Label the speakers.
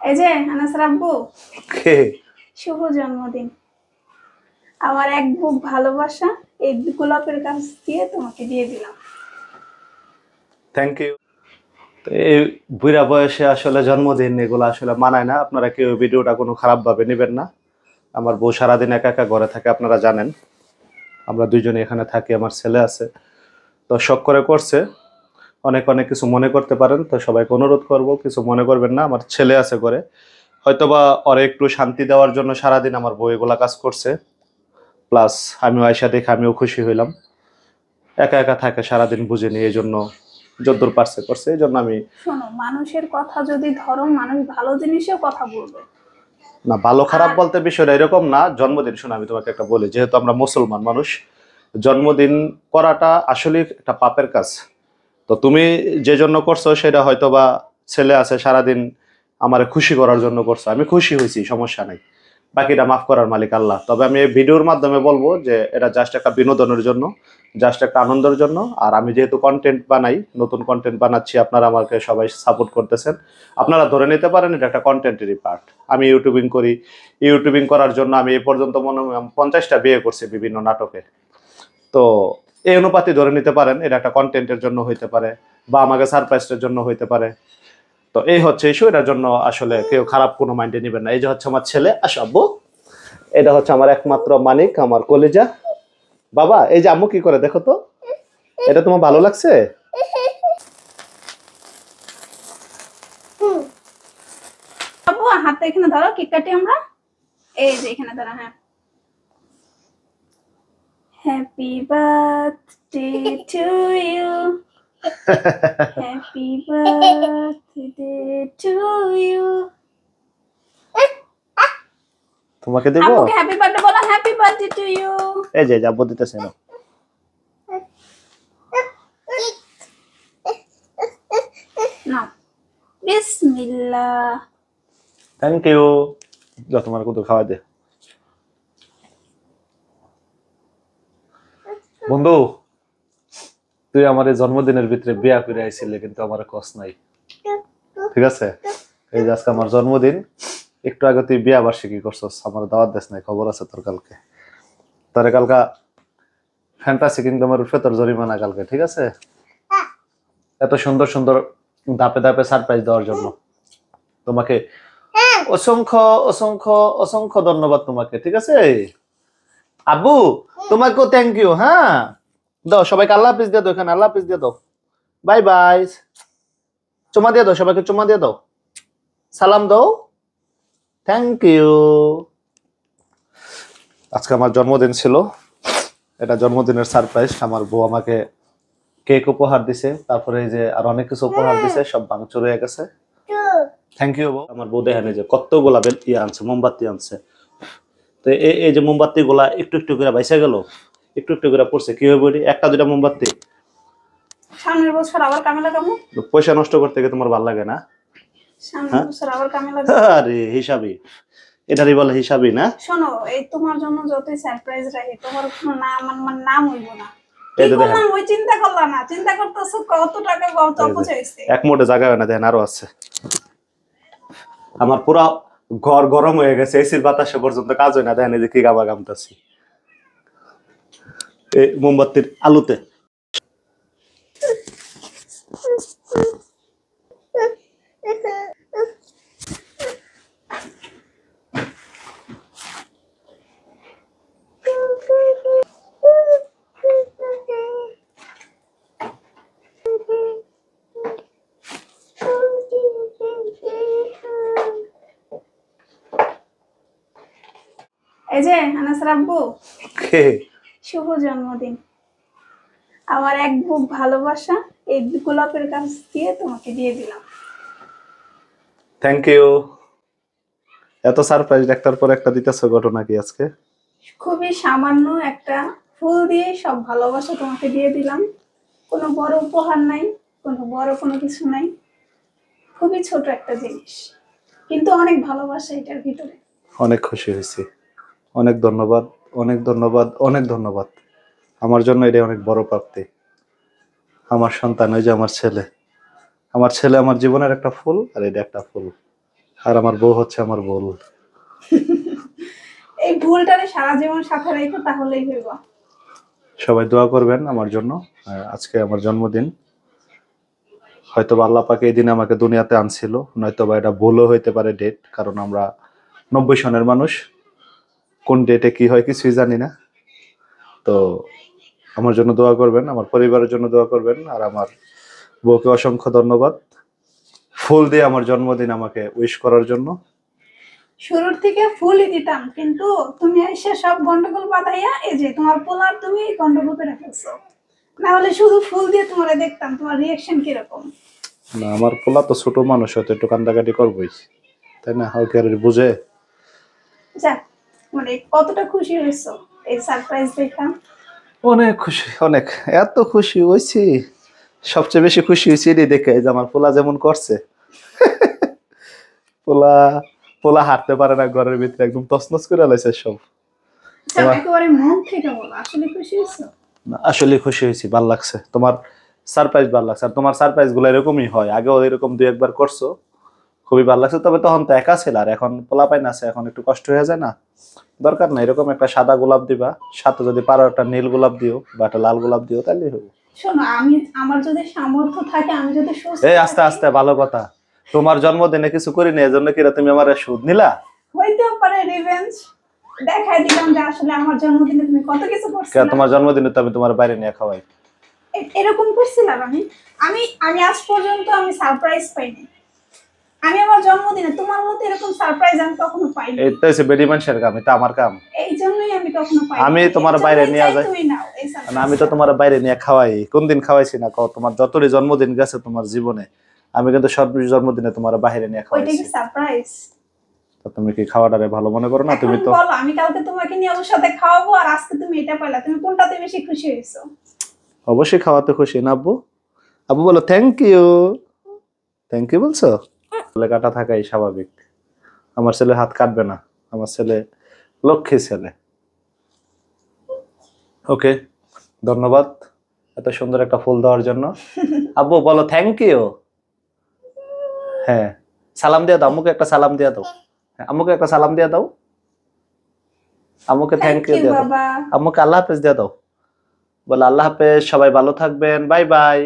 Speaker 1: এই যে আনাসের আব্বু,
Speaker 2: কে?
Speaker 1: শুভ জন্মদিন। আমার এক বুক ভালোবাসা এই গোলাপের গাছ দিয়ে তোমাকে দিয়ে দিলাম।
Speaker 2: Thank you. এই বুড়া বয়সে আসলে জন্মদিন এগুলো আসলে মানায় না। আপনারা কেউ ভিডিওটা কোনো খারাপ ভাবে নেবেন না। আমার বউ সারাদিন একা একা ঘরে থাকে, আপনারা জানেন। আমরা দুইজনে এখানে থাকি, আমার ছেলে আছে। তো শখ করে করছে। অনেক অনেক কিছু মনে করতে পারেন, তো সবাইকে অনুরোধ করব কিছু মনে করবেন না। আমার ছেলে আছে ঘরে, হয়তোবা ওরে একটু শান্তি দেওয়ার জন্য সারাদিন আমার বউ এগুলা কাজ করছে। প্লাস আমিও আয়সা দেখে আমিও খুশি হইলাম। একা একা থাকে সারাদিন, বুঝিনি, এই জন্য যদ্দূর পারছে করছে, এই জন্য আমি।
Speaker 1: শোনো, মানুষের কথা যদি ধরো, মানুষ ভালো জিনিসেও কথা বলবে।
Speaker 2: না, ভালো খারাপ বলতে বিষয়টা এরকম না। জন্মদিন, শোনো আমি তোমাকে একটা বলি, যেহেতু আমরা মুসলমান মানুষ, জন্মদিন করাটা আসলে একটা পাপের কাজ। তো তুমি যে জন্য করছো সেটা হয়তো বা ছেলে আছে সারাদিন আমারে খুশি করার জন্য করছো, আমি খুশি হয়েছি, সমস্যা নাই। বাকিটা মাফ করার মালিক আল্লাহ। তবে আমি এই ভিডিওর মাধ্যমে বলবো যে এটা জাস্ট একটা বিনোদনের জন্য, জাস্ট একটা আনন্দের জন্য। আর আমি যেহেতু কন্টেন্ট বানাই, নতুন কন্টেন্ট বানাচ্ছি, আপনারা আমাকে সবাই সাপোর্ট করতেছেন, আপনারা ধরে নিতে পারেন এটা একটা কন্টেন্টেরই পার্ট। আমি ইউটিউবিং করি, ইউটিউবিং করার জন্য আমি এই পর্যন্ত মনে হয় 50টা বিয়ে করছি বিভিন্ন নাটকে। তো এই অনুপাতে ধরে নিতে পারেন এটা একটা কন্টেন্টের জন্য হইতে পারে, বা আমাকে সারপ্রাইজের জন্য হইতে পারে। তো এই হচ্ছে ইস্যু, এটার জন্য আসলে কেউ খারাপ কোনো মাইন্ডে নেবেন না। এই যে হচ্ছে আমার ছেলে আশাব্বু, এটা হচ্ছে আমার একমাত্র মানিক, আমার কলিজা বাবা। এই যে আম্মু কি করে দেখো তো, এটা তোমার ভালো লাগছে?
Speaker 1: আব্বু, হাতটা এখানে ধরো, কেক কাটি আমরা। এই যে এখানে ধরো। হ্যাঁ, happy birthday to you, happy birthday to you.
Speaker 2: তোমাকে দেবো?
Speaker 1: আব্বুকে হ্যাপি বার্থডে বলো, হ্যাপি বার্থডে টু ইউ।
Speaker 2: এই যে আব্বু দিতেছে না।
Speaker 1: নাও, বিসমিল্লাহ।
Speaker 2: Thank you. যা তোমার কত খাওয়া দে বন্ধু। তুই আমার এই জন্মদিনের ভিতরে বিয়া করে আইছিলে, কিন্তু আমার কস নাই, ঠিক আছে? এই যে আজকে আমার জন্মদিন, একটু আগে তুই বিয়া বার্ষিকী করছস, আমার দাওয়াত দেশ নাই, খবর আছে তোর কালকে। তোরে কালকা ফ্যান্টাসি কিংডমের উঠবে তোর জরিমানা কালকে, ঠিক আছে? এত সুন্দর সুন্দর ধাপে ধাপে সারপ্রাইজ দেওয়ার জন্য তোমাকে অসংখ্য অসংখ্য অসংখ্য ধন্যবাদ তোমাকে, ঠিক আছে আব্বু? তোমাকেও থ্যাংক ইউ। হ্যাঁ, দাও সবাইকে আল্লাহ হাফিজ দিয়ে দাও, এখানে আল্লাহ হাফিজ দিয়ে দাও, বাই বাই, চুমা দিয়ে দাও, সবাইকে চুমা দিয়ে দাও, সালাম দাও, থ্যাংক ইউ। আজকে আমার জন্মদিন ছিল, এটা জন্মদিনের সারপ্রাইজ। আমার বউ আমাকে কেক উপহার দিছে, তারপরে এই যে আর অনেক কিছু উপহার দিছে, সব ভাঙচুর হয়ে গেছে। থ্যাংক ইউ বউ। আমার বউ দেখেন যে কতগুলা ইয়ে আনছে, মোমবাতি আনছে। তো এই যে মোমবাতি গুলা একটু একটু করে বাইসা গেল, একটু একটু করে পড়ছে, কি হবে একটা দুটা মোমবাতি?
Speaker 1: সামনের বছর আবার কামে লাগাবো।
Speaker 2: পয়সা নষ্ট করতে গিয়ে তোমার ভালো লাগে না?
Speaker 1: সামনের বছর আবার কামে লাগাবো।
Speaker 2: আরে হিসাবই, এটারই বলে হিসাবই না।
Speaker 1: শোনো, এই তোমার জন্য যতই সারপ্রাইজ রাখি, তোমার কোনো নাম আমার নাম হইব না।
Speaker 2: এই
Speaker 1: কি
Speaker 2: তো দেখেন,
Speaker 1: করলাম ওই চিন্তা করলাম না, চিন্তা করতেছো কত টাকা কত অপচয় হয়েছে।
Speaker 2: এক মোটে জায়গা হয় না, দেখেন আরো আছে। আমার পুরা ঘর গরম হয়ে গেছে, এসির বাতাসে পর্যন্ত কাজ হয় না, দেখেন এই যে কি গাবা গামতাছি এই মোমবাতির আলুতে।
Speaker 1: এই যে আনাসের আব্বু,
Speaker 2: কে?
Speaker 1: শুভ জন্মদিন। আমার এক বুক ভালোবাসা এই গোলাপের গাছ দিয়ে তোমাকে দিয়ে দিলাম।
Speaker 2: Thank you. এত সারপ্রাইজ একটার পর একটা দিতেছ, ঘটনা কি আজকে?
Speaker 1: খুবই সামান্য একটা ফুল দিয়ে সব ভালোবাসা তোমাকে দিয়ে দিলাম। কোনো বড় উপহার নাই, কোনো বড় কোনো কিছু নাই, খুবই ছোট একটা জিনিস, কিন্তু অনেক ভালোবাসা এটার ভিতরে।
Speaker 2: অনেক খুশি হয়েছি, অনেক ধন্যবাদ, অনেক ধন্যবাদ, অনেক ধন্যবাদ। আমার জন্য এটা অনেক বড় প্রাপ্তি। আমার সন্তান, ওই যে আমার ছেলে, আমার ছেলে আমার জীবনের একটা ফুল, আর এটা একটা ফুল। আর আমার বউ হচ্ছে আমার বউ।
Speaker 1: এই ভুলটারে সারা জীবন সাথে রাখো, তাহলেই হইব।
Speaker 2: সবাই দোয়া করবেন আমার জন্য। আজকে আমার জন্মদিন, হয়তো বা আল্লাহ পাক এই দিনে আমাকে দুনিয়াতে আনছিল, নয়তো বা এটা ভুলও হইতে পারে ডেট, কারণ আমরা 90 সনের মানুষ, কোন ডেটে কি হয় কিছুই জানি না। তো আমার জন্য দোয়া করবেন, আমার পরিবারের জন্য দোয়া করবেন, আর আমার বউকে অসংখ্য ধন্যবাদ ফুল দিয়ে আমার জন্মদিন আমাকে উইশ করার জন্য।
Speaker 1: শুরুর থেকে ফুলই দিতাম, কিন্তু তুমি এসে সব গন্ডগোল বাঁধাইয়া এই যে তোমার পোলার তুমি গন্ডগোল করে ফেলছো। না হলে শুধু ফুল দিয়ে তোমারে দেখতাম, তোমার রিয়াকশন কিরকম।
Speaker 2: না, আমার পোলা তো ছোট মানুষ, হয়তো একটু কান্দাকাটি করবোই, তাই না? হালকা আর বুঝে।
Speaker 1: যাক, মানে কতটা খুশি হয়েছো এই সারপ্রাইজ দেখা?
Speaker 2: অনেক খুশি, অনেক, এত খুশি হয়েছি। সবচেয়ে বেশি খুশি হয়েছি এটাই দেখে যে আমার পোলা যেমন করছে। পোলা পোলা হাঁটতে পারে না ঘরের ভিতরে, একদম তছনছ করে লাইছে সব।
Speaker 1: আচ্ছা, একেবারে মন থেকে বলো, আসলে খুশি হয়েছো?
Speaker 2: না, আসলে খুশি হয়েছি, ভাল লাগছে। তোমার সারপ্রাইজ ভাল লাগছে, আর তোমার সারপ্রাইজ গুলো এরকমই হয়, আগেও এরকম দুই একবার করছো, খুবই ভালো লাগছে। তবে তখন তো একা ছিল, আর এখন পোলা পাইন আছে, এখন একটু কষ্ট হয়ে যায় না? দরকার না এরকম একটা সাদা গোলাপ দিবা, সাথে যদি পারো একটা নীল গোলাপ দিও বা একটা লাল গোলাপ দিও, তাহলেই হবে।
Speaker 1: শোনো, আমার যদি সামর্থ্য থাকে, আমি যদি সুস্থ
Speaker 2: এই আস্তে
Speaker 1: থাকি,
Speaker 2: আস্তে, ভালো কথা। তোমার জন্মদিনে কিছু করিনি, এজন্য কি তুমি আমার সুদ নিলা?
Speaker 1: হইতেও পারে রিভেঞ্জ। দেখাই দিলাম যে আসলে আমার জন্মদিনে তুমি কত কিছু করছিলে।
Speaker 2: তোমার জন্মদিনে তো আমি তোমার বাইরে নিয়ে খাওয়াই।
Speaker 1: এরকম করছিলাম আমি? আমি আমি আজ পর্যন্ত আমি সারপ্রাইজ পাইনি। আমি আমার জন্মদিনে তোমার মতো এরকম সারপ্রাইজ আমি কখনো পাইনি।
Speaker 2: এটা হচ্ছে বেডি মানুষের কাম, এটা আমার কাম।
Speaker 1: এই জন্যই আমি কখনো পাইনি।
Speaker 2: আমি তোমার বাইরে নিয়ে যাই,
Speaker 1: তুমি নাও এই
Speaker 2: না আমি তো তোমার বাইরে নিয়ে খাওয়াই। কোন দিন খাওয়াইছি না কও? তোমার যতই জন্মদিন গেছে তোমার জীবনে, আমি কিন্তু সব জন্মদিনে তোমার বাইরে নিয়ে
Speaker 1: ওইটা
Speaker 2: খাওয়াইছি।
Speaker 1: কি সারপ্রাইজ?
Speaker 2: তো তুমি কি খাওয়াটারে ভালো মনে করো না? তুমি তো
Speaker 1: বলো, আমি কালকে তোমাকে নিয়ে ওর সাথে খাওয়াবো, আর আজকে তুমি এটা পাইলা, তুমি কোনটাতে বেশি খুশি হয়েছো?
Speaker 2: অবশ্যই খাওয়াতে খুশি না আব্বু? আব্বু বলো থ্যাংক ইউ। থ্যাংক ইউ বলছো? ছেলে কাটা থাকাই স্বাভাবিক। আমার ছেলে হাত কাটবে না, আমার ছেলে লক্ষ্মী ছেলে। ওকে, ধন্যবাদ এত সুন্দর একটা ফুল দেওয়ার জন্য। আব্বু বলো থ্যাংক ইউ। হ্যাঁ, সালাম দিয়ে দাও আম্মুকে, একটা সালাম দিয়ে দাও। হ্যাঁ, আম্মুকে একটা সালাম দিয়ে দাও। আম্মুকে থ্যাংক ইউ দিয়ে দাও।
Speaker 1: বাবা।
Speaker 2: আম্মুকে আল্লাহ হাফেজ দিয়ে দাও। বলো আল্লাহ হাফেজ, সবাই ভালো থাকবেন, বাই বাই।